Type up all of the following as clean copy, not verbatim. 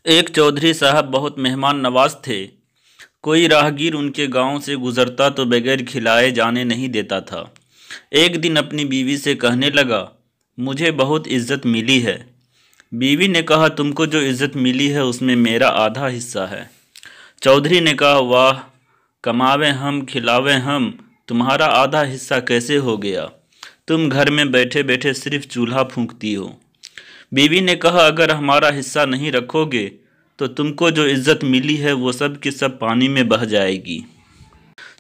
एक चौधरी साहब बहुत मेहमान नवाज थे। कोई राहगीर उनके गांव से गुजरता तो बगैर खिलाए जाने नहीं देता था। एक दिन अपनी बीवी से कहने लगा, मुझे बहुत इज्जत मिली है। बीवी ने कहा, तुमको जो इज्जत मिली है उसमें मेरा आधा हिस्सा है। चौधरी ने कहा, वाह, कमावे हम खिलावे हम, तुम्हारा आधा हिस्सा कैसे हो गया? तुम घर में बैठे बैठे सिर्फ चूल्हा फूंकती हो। बीवी ने कहा, अगर हमारा हिस्सा नहीं रखोगे तो तुमको जो इज्जत मिली है वो सब की सब पानी में बह जाएगी।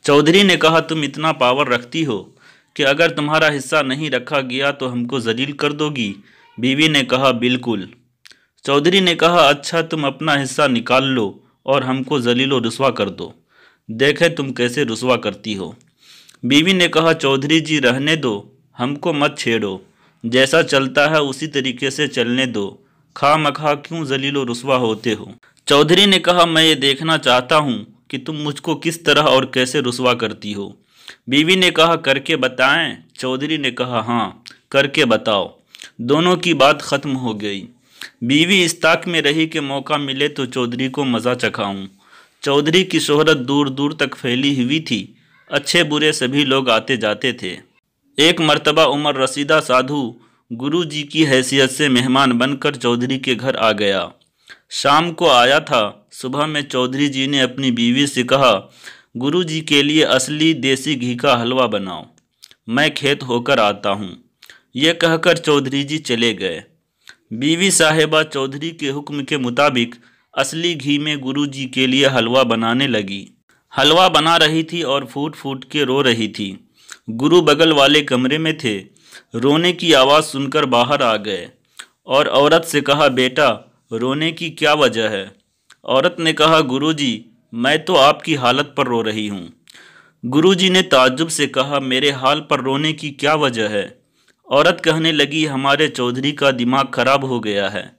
चौधरी ने कहा, तुम इतना पावर रखती हो कि अगर तुम्हारा हिस्सा नहीं रखा गया तो हमको जलील कर दोगी? बीवी ने कहा, बिल्कुल। चौधरी ने कहा, अच्छा, तुम अपना हिस्सा निकाल लो और हमको जलील और रुसवा कर दो, देखे तुम कैसे रुसवा करती हो। बीवी ने कहा, चौधरी जी रहने दो, हमको मत छेड़ो, जैसा चलता है उसी तरीके से चलने दो, खा मखा क्यों जलील और रुसवा होते हो। चौधरी ने कहा, मैं ये देखना चाहता हूँ कि तुम मुझको किस तरह और कैसे रुसवा करती हो। बीवी ने कहा, करके बताएं? चौधरी ने कहा, हाँ, करके बताओ। दोनों की बात खत्म हो गई। बीवी इस ताक में रही कि मौका मिले तो चौधरी को मज़ा चखाऊं। चौधरी की शोहरत दूर दूर तक फैली हुई थी, अच्छे बुरे सभी लोग आते जाते थे। एक मर्तबा उमर रसीदा साधु गुरु जी की हैसियत से मेहमान बनकर चौधरी के घर आ गया। शाम को आया था। सुबह में चौधरी जी ने अपनी बीवी से कहा, गुरु जी के लिए असली देसी घी का हलवा बनाओ, मैं खेत होकर आता हूँ। ये कहकर चौधरी जी चले गए। बीवी साहिबा चौधरी के हुक्म के मुताबिक असली घी में गुरु जी के लिए हलवा बनाने लगी। हलवा बना रही थी और फूट फूट के रो रही थी। गुरु बगल वाले कमरे में थे। रोने की आवाज़ सुनकर बाहर आ गए और औरत से कहा, बेटा, रोने की क्या वजह है? औरत ने कहा, गुरुजी, मैं तो आपकी हालत पर रो रही हूँ। गुरुजी ने ताज्जुब से कहा, मेरे हाल पर रोने की क्या वजह है? औरत कहने लगी, हमारे चौधरी का दिमाग खराब हो गया है।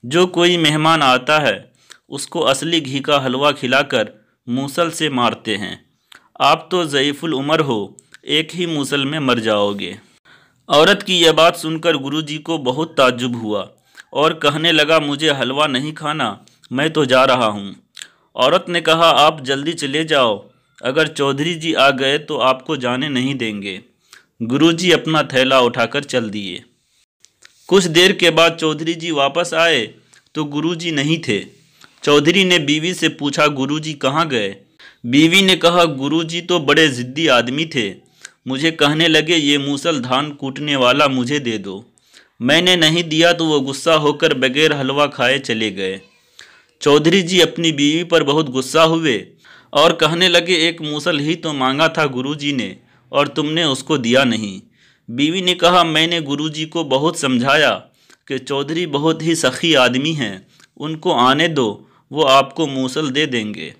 जो कोई मेहमान आता है उसको असली घी का हलवा खिलाकर मूसल से मारते हैं। आप तो ज़ईफुल उमर हो, एक ही मूसल में मर जाओगे। औरत की यह बात सुनकर गुरुजी को बहुत ताज्जुब हुआ और कहने लगा, मुझे हलवा नहीं खाना, मैं तो जा रहा हूँ। औरत ने कहा, आप जल्दी चले जाओ, अगर चौधरी जी आ गए तो आपको जाने नहीं देंगे। गुरुजी अपना थैला उठाकर चल दिए। कुछ देर के बाद चौधरी जी वापस आए तो गुरुजी नहीं थे। चौधरी ने बीवी से पूछा, गुरुजी कहाँ गए? बीवी ने कहा, गुरुजी तो बड़े ज़िद्दी आदमी थे, मुझे कहने लगे ये मूसल धान कूटने वाला मुझे दे दो। मैंने नहीं दिया तो वो गुस्सा होकर बगैर हलवा खाए चले गए। चौधरी जी अपनी बीवी पर बहुत गुस्सा हुए और कहने लगे, एक मूसल ही तो मांगा था गुरुजी ने और तुमने उसको दिया नहीं। बीवी ने कहा, मैंने गुरुजी को बहुत समझाया कि चौधरी बहुत ही सखी आदमी हैं, उनको आने दो, वो आपको मूसल दे देंगे।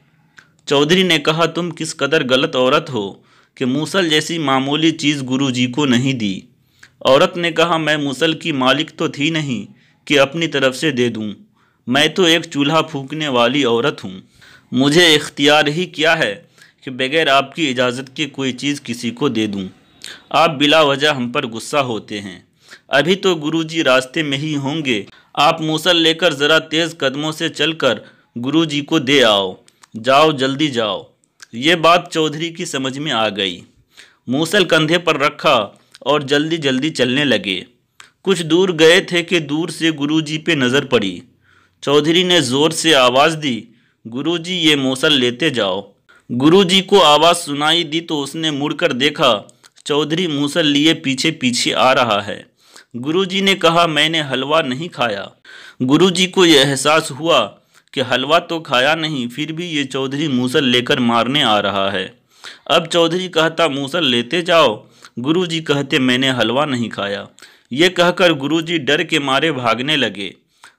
चौधरी ने कहा, तुम किस कदर गलत औरत हो कि मूसल जैसी मामूली चीज़ गुरुजी को नहीं दी। औरत ने कहा, मैं मूसल की मालिक तो थी नहीं कि अपनी तरफ से दे दूं, मैं तो एक चूल्हा फूंकने वाली औरत हूं। मुझे इख्तियार ही क्या है कि बगैर आपकी इजाज़त के कोई चीज़ किसी को दे दूं। आप बिला वजह हम पर गुस्सा होते हैं। अभी तो गुरुजी रास्ते में ही होंगे, आप मूसल लेकर ज़रा तेज़ कदमों से चलकर गुरुजी को दे आओ। जाओ, जल्दी जाओ। ये बात चौधरी की समझ में आ गई। मूसल कंधे पर रखा और जल्दी जल्दी चलने लगे। कुछ दूर गए थे कि दूर से गुरुजी पे नज़र पड़ी। चौधरी ने ज़ोर से आवाज़ दी, गुरुजी, ये मूसल लेते जाओ। गुरुजी को आवाज़ सुनाई दी तो उसने मुड़कर देखा, चौधरी मूसल लिए पीछे पीछे आ रहा है। गुरुजी ने कहा, मैंने हलवा नहीं खाया। गुरुजी को यह एहसास हुआ कि हलवा तो खाया नहीं, फिर भी ये चौधरी मूसल लेकर मारने आ रहा है। अब चौधरी कहता, मूसल लेते जाओ। गुरुजी कहते, मैंने हलवा नहीं खाया। ये कहकर गुरुजी डर के मारे भागने लगे।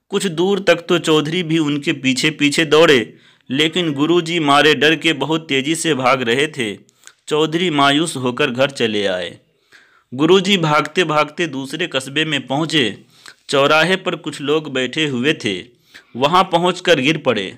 कुछ दूर तक तो चौधरी भी उनके पीछे पीछे दौड़े, लेकिन गुरुजी मारे डर के बहुत तेज़ी से भाग रहे थे। चौधरी मायूस होकर घर चले आए। गुरुजी भागते भागते दूसरे कस्बे में पहुँचे। चौराहे पर कुछ लोग बैठे हुए थे, वहाँ पहुंचकर गिर पड़े।